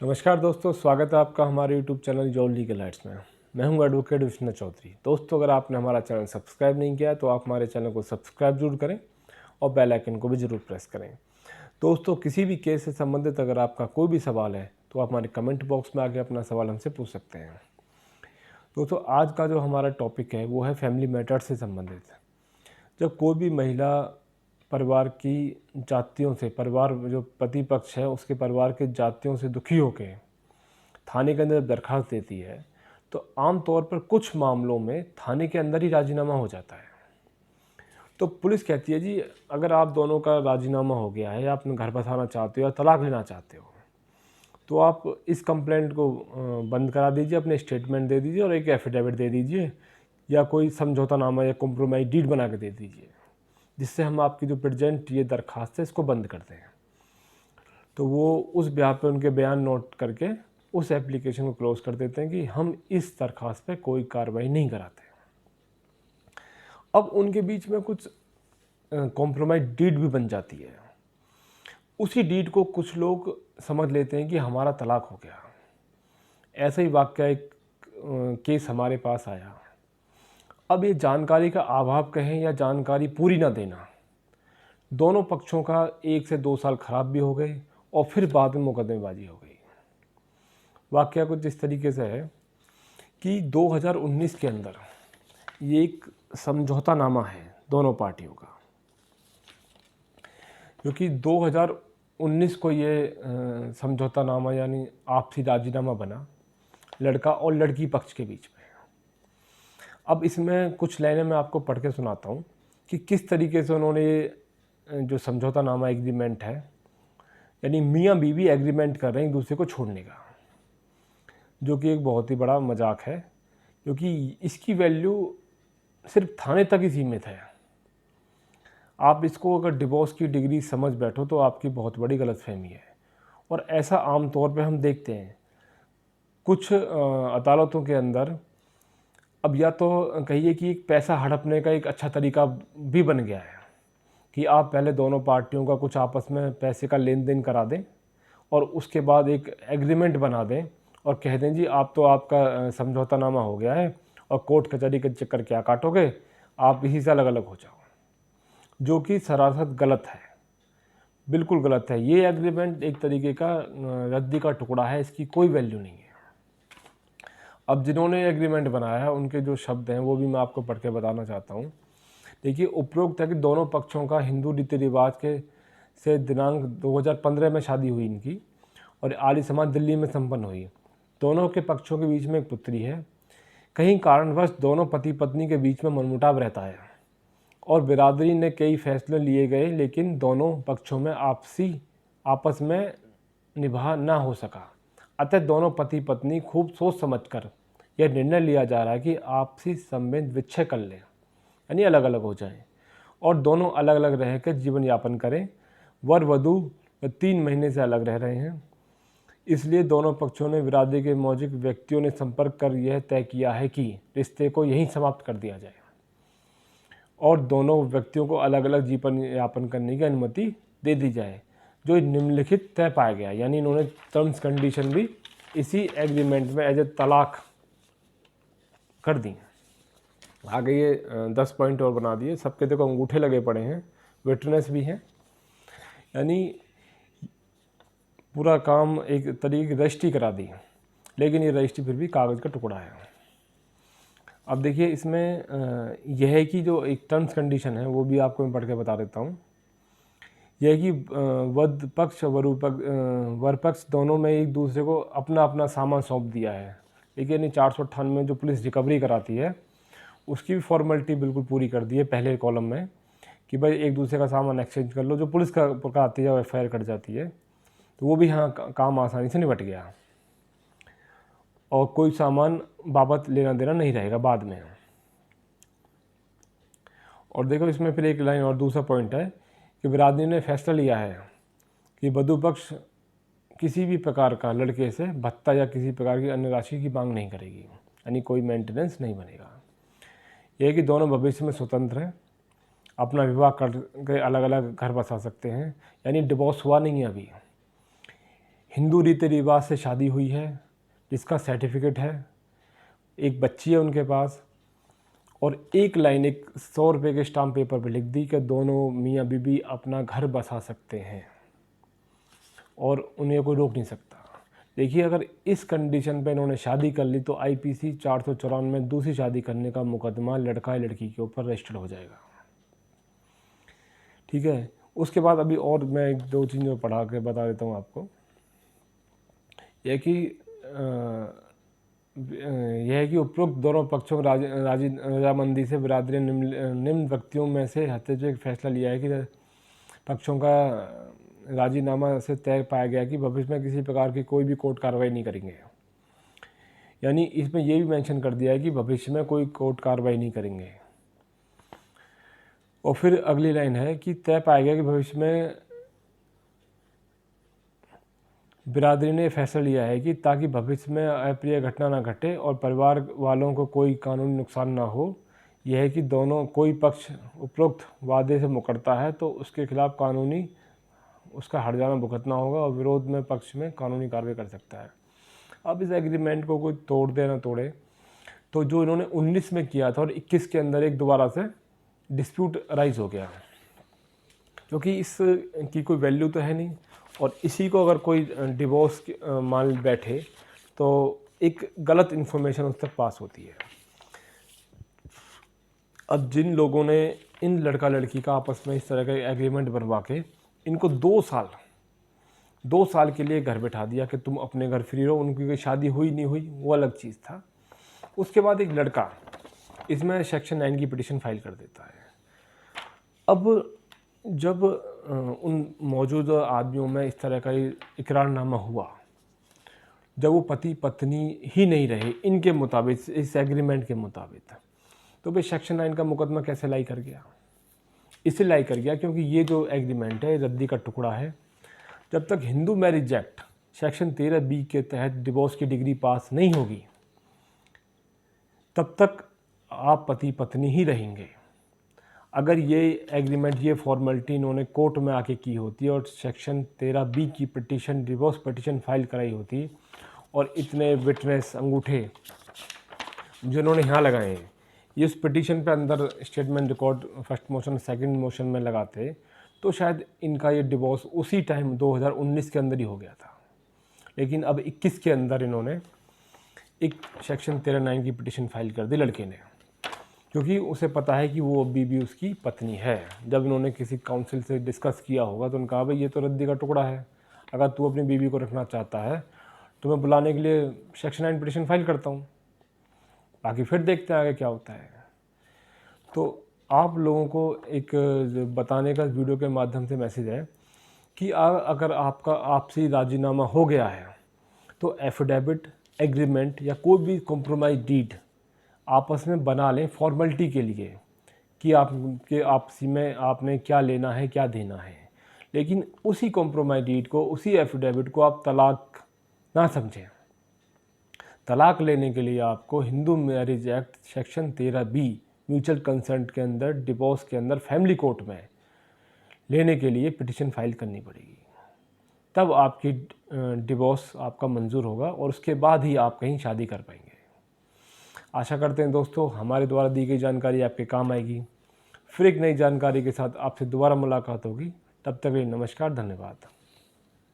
नमस्कार दोस्तों, स्वागत है आपका हमारे YouTube चैनल जॉल लीगल राइट्स में। मैं हूं एडवोकेट विष्णु चौधरी। दोस्तों, अगर आपने हमारा चैनल सब्सक्राइब नहीं किया तो आप हमारे चैनल को सब्सक्राइब जरूर करें और बेल आइकन को भी ज़रूर प्रेस करें। दोस्तों, किसी भी केस से संबंधित अगर आपका कोई भी सवाल है तो आप हमारे कमेंट बॉक्स में आके अपना सवाल हमसे पूछ सकते हैं। दोस्तों, आज का जो हमारा टॉपिक है वो है फैमिली मैटर्स से संबंधित। जब कोई भी महिला परिवार की जातियों से, परिवार जो पति पक्ष है उसके परिवार के जातियों से दुखी होकर थाने के अंदर दरखास्त देती है तो आमतौर पर कुछ मामलों में थाने के अंदर ही राजीनामा हो जाता है। तो पुलिस कहती है जी, अगर आप दोनों का राजीनामा हो गया है या अपने घर बसाना चाहते हो या तलाक लेना चाहते हो तो आप इस कंप्लेंट को बंद करा दीजिए, अपने स्टेटमेंट दे दीजिए और एक एफिडेविट दे दीजिए या कोई समझौतानामा या कॉम्प्रोमाइज डीड बना के दे दीजिए, जिससे हम आपकी जो प्रेजेंट ये दरखास्त है इसको बंद करते हैं। तो वो उस ब्याह पे उनके बयान नोट करके उस एप्लीकेशन को क्लोज कर देते हैं कि हम इस दरखास्त पे कोई कार्रवाई नहीं कराते। अब उनके बीच में कुछ कॉम्प्रोमाइज डीड भी बन जाती है। उसी डीड को कुछ लोग समझ लेते हैं कि हमारा तलाक हो गया। ऐसा ही वाकया एक केस हमारे पास आया। अब ये जानकारी का अभाव कहें या जानकारी पूरी ना देना, दोनों पक्षों का 1 से 2 साल खराब भी हो गए और फिर बाद में मुकदमेबाजी हो गई। वाकया कुछ इस तरीके से है कि 2019 के अंदर ये एक समझौतानामा है दोनों पार्टियों का, क्योंकि 2019 को ये समझौतानामा यानी आपसी राजीनामा बना लड़का और लड़की पक्ष के बीच में। अब इसमें कुछ लाइनें मैं आपको पढ़ के सुनाता हूँ कि किस तरीके से उन्होंने ये जो समझौतानामा एग्रीमेंट है, यानी मियाँ बीवी एग्रीमेंट कर रहे हैं एक दूसरे को छोड़ने का, जो कि एक बहुत ही बड़ा मजाक है, क्योंकि इसकी वैल्यू सिर्फ थाने तक ही सीमित है। आप इसको अगर डिवोर्स की डिग्री समझ बैठो तो आपकी बहुत बड़ी गलतफहमी है। और ऐसा आम तौर पे हम देखते हैं कुछ अदालतों के अंदर। अब या तो कहिए कि एक पैसा हड़पने का एक अच्छा तरीका भी बन गया है कि आप पहले दोनों पार्टियों का कुछ आपस में पैसे का लेन देन करा दें और उसके बाद एक एग्रीमेंट बना दें और कह दें जी आप तो आपका समझौतानामा हो गया है और कोर्ट कचहरी के चक्कर क्या काटोगे, आप इसी से अलग अलग हो जाओ, जो कि सरासर गलत है, बिल्कुल गलत है। ये एग्रीमेंट एक तरीके का रद्दी का टुकड़ा है, इसकी कोई वैल्यू नहीं है। अब जिन्होंने एग्रीमेंट बनाया है उनके जो शब्द हैं वो भी मैं आपको पढ़ के बताना चाहता हूँ। देखिए, उपरोक्त है कि दोनों पक्षों का हिंदू रीति रिवाज के से दिनांक 2015 में शादी हुई इनकी और आर्य समाज दिल्ली में संपन्न हुई। दोनों के पक्षों के बीच में एक पुत्री है। कहीं कारणवश दोनों पति पत्नी के बीच में मनमुटाव रहता है और बिरादरी ने कई फैसले लिए गए, लेकिन दोनों पक्षों में आपस में निभा ना हो सका। अतः दोनों पति पत्नी खूब सोच समझकर यह निर्णय लिया जा रहा है कि आपसी संबंध विच्छेद कर लें, यानी अलग अलग हो जाएं और दोनों अलग अलग रह कर जीवन यापन करें। वर वधू 3 महीने से अलग रह रहे हैं, इसलिए दोनों पक्षों ने बिरादरी के मौजूद व्यक्तियों ने संपर्क कर यह तय किया है कि रिश्ते को यहीं समाप्त कर दिया जाए और दोनों व्यक्तियों को अलग अलग जीवन यापन करने की अनुमति दे दी जाए, जो निम्नलिखित तय पाया गया। यानी इन्होंने टर्म्स कंडीशन भी इसी एग्रीमेंट में एज ए तलाक कर दी। आगे ये 10 पॉइंट और बना दिए, सबके देखो अंगूठे लगे पड़े हैं, विटनेस भी हैं, यानी पूरा काम एक तरीके की रजिस्ट्री करा दी, लेकिन ये रजिस्ट्री फिर भी कागज़ का टुकड़ा है। अब देखिए, इसमें यह है कि जो एक टर्म्स कंडीशन है वो भी आपको मैं पढ़ के बता देता हूँ। यह है कि वध पक्ष वर पक्ष दोनों में एक दूसरे को अपना अपना सामान सौंप दिया है। लेकिन 498 में जो पुलिस रिकवरी कराती है उसकी भी फॉर्मेलिटी बिल्कुल पूरी कर दी है पहले कॉलम में कि भाई एक दूसरे का सामान एक्सचेंज कर लो। जो पुलिस का आती है एफआईआर कट जाती है, तो वो भी यहाँ काम आसानी से निपट गया और कोई सामान बाबत लेना देना नहीं रहेगा बाद में। और देखो, इसमें फिर एक लाइन और दूसरा पॉइंट है कि बिरादरी ने फैसला लिया है कि वधू पक्ष किसी भी प्रकार का लड़के से भत्ता या किसी प्रकार की अन्य राशि की मांग नहीं करेगी, यानी कोई मेंटेनेंस नहीं बनेगा। यह है कि दोनों भविष्य में स्वतंत्र हैं, अपना विवाह करके अलग अलग घर बसा सकते हैं, यानी डिवोर्स हुआ नहीं है अभी। हिंदू रीति रिवाज से शादी हुई है, जिसका सर्टिफिकेट है, एक बच्ची है उनके पास, और एक लाइन एक 100 रुपये के स्टाम्प पेपर पे लिख दी कि दोनों मियाँ बीबी अपना घर बसा सकते हैं और उन्हें कोई रोक नहीं सकता। देखिए, अगर इस कंडीशन पे इन्होंने शादी कर ली तो IPC 494 में दूसरी शादी करने का मुकदमा लड़का या लड़की के ऊपर रजिस्टर्ड हो जाएगा। ठीक है। उसके बाद अभी और मैं 1-2 चीज़ें पढ़ा के बता देता हूँ आपको। यह है कि उपरोक्त दोनों पक्षों को रजामंदी से बिरादरी निम्न व्यक्तियों में से हत्या एक फैसला लिया है कि पक्षों का राजीनामा से तय पाया गया कि भविष्य में किसी प्रकार की कोई भी कोर्ट कार्रवाई नहीं करेंगे। यानी इसमें यह भी मेंशन कर दिया है कि भविष्य में कोई कोर्ट कार्रवाई नहीं करेंगे। और फिर अगली लाइन है कि तय पाया गया कि भविष्य में बिरादरी ने फैसला लिया है कि ताकि भविष्य में अप्रिय घटना ना घटे और परिवार वालों को कोई कानूनी नुकसान ना हो, यह है कि दोनों कोई पक्ष उपरोक्त वादे से मुकरता है तो उसके खिलाफ कानूनी उसका हर्जाना भुगतना होगा और विरोध में पक्ष में कानूनी कार्रवाई कर सकता है। अब इस एग्रीमेंट को कोई तोड़ दे ना तोड़े, तो जो इन्होंने 19 में किया था और 21 के अंदर एक दोबारा से डिस्प्यूट राइज हो गया, क्योंकि इस की कोई वैल्यू तो है नहीं, और इसी को अगर कोई डिवोर्स मान बैठे तो एक गलत इन्फॉर्मेशन उस तक पास होती है। अब जिन लोगों ने इन लड़का लड़की का आपस में इस तरह का एग्रीमेंट बनवा के इनको 2 साल के लिए घर बैठा दिया कि तुम अपने घर फ्री रहो, उनकी कोई शादी हुई नहीं हुई वो अलग चीज़ था। उसके बाद एक लड़का इसमें सेक्शन 9 की पिटीशन फाइल कर देता है। अब जब उन मौजूदा आदमियों में इस तरह का इकरारनामा हुआ, जब वो पति पत्नी ही नहीं रहे इनके मुताबिक, इस एग्रीमेंट के मुताबिक, तो भाई सेक्शन 9 का मुकदमा कैसे लाई कर गया? इसलिए लाई कर गया क्योंकि ये जो एग्रीमेंट है रद्दी का टुकड़ा है। जब तक Hindu marriage act section 13B के तहत डिवोर्स की डिग्री पास नहीं होगी, तब तक आप पति पत्नी ही रहेंगे। अगर ये एग्रीमेंट, ये फॉर्मेलिटी इन्होंने कोर्ट में आके की होती और सेक्शन 13B की पिटीशन, डिवोर्स पिटीशन फाइल कराई होती, और इतने विटनेस अंगूठे जिन्होंने यहाँ लगाए हैं, ये उस पिटीशन पे अंदर statement record first motion second motion में लगाते, तो शायद इनका ये डिवोर्स उसी टाइम 2019 के अंदर ही हो गया था। लेकिन अब 21 के अंदर इन्होंने एक सेक्शन 13(9) की पिटीशन फाइल कर दी लड़के ने, क्योंकि उसे पता है कि वो अभी भी उसकी पत्नी है। जब इन्होंने किसी काउंसिल से डिस्कस किया होगा तो उन्होंने कहा भाई ये तो रद्दी का टुकड़ा है, अगर तू अपनी बीवी को रखना चाहता है तो मैं बुलाने के लिए सेक्शन 9 पिटीशन फाइल करता हूँ, बाकी फिर देखते हैं आगे क्या होता है। तो आप लोगों को एक बताने का वीडियो के माध्यम से मैसेज है कि अगर आपका आपसी राजीनामा हो गया है तो एफिडेविट, एग्रीमेंट या कोई भी कॉम्प्रोमाइज डीड आपस में बना लें फॉर्मेलिटी के लिए कि आपके आपसी में आपने क्या लेना है क्या देना है। लेकिन उसी कॉम्प्रोमाइज डीड को, उसी एफिडेविट को आप तलाक ना समझें। तलाक लेने के लिए आपको Hindu marriage act section 13B mutual consent के अंदर, डिवोर्स के अंदर, फैमिली कोर्ट में लेने के लिए पिटीशन फाइल करनी पड़ेगी, तब आपकी डिवोर्स आपका मंजूर होगा और उसके बाद ही आप कहीं शादी कर पाएंगे। आशा करते हैं दोस्तों हमारे द्वारा दी गई जानकारी आपके काम आएगी। फिर एक नई जानकारी के साथ आपसे दोबारा मुलाकात होगी। तब तक के लिए नमस्कार, धन्यवाद।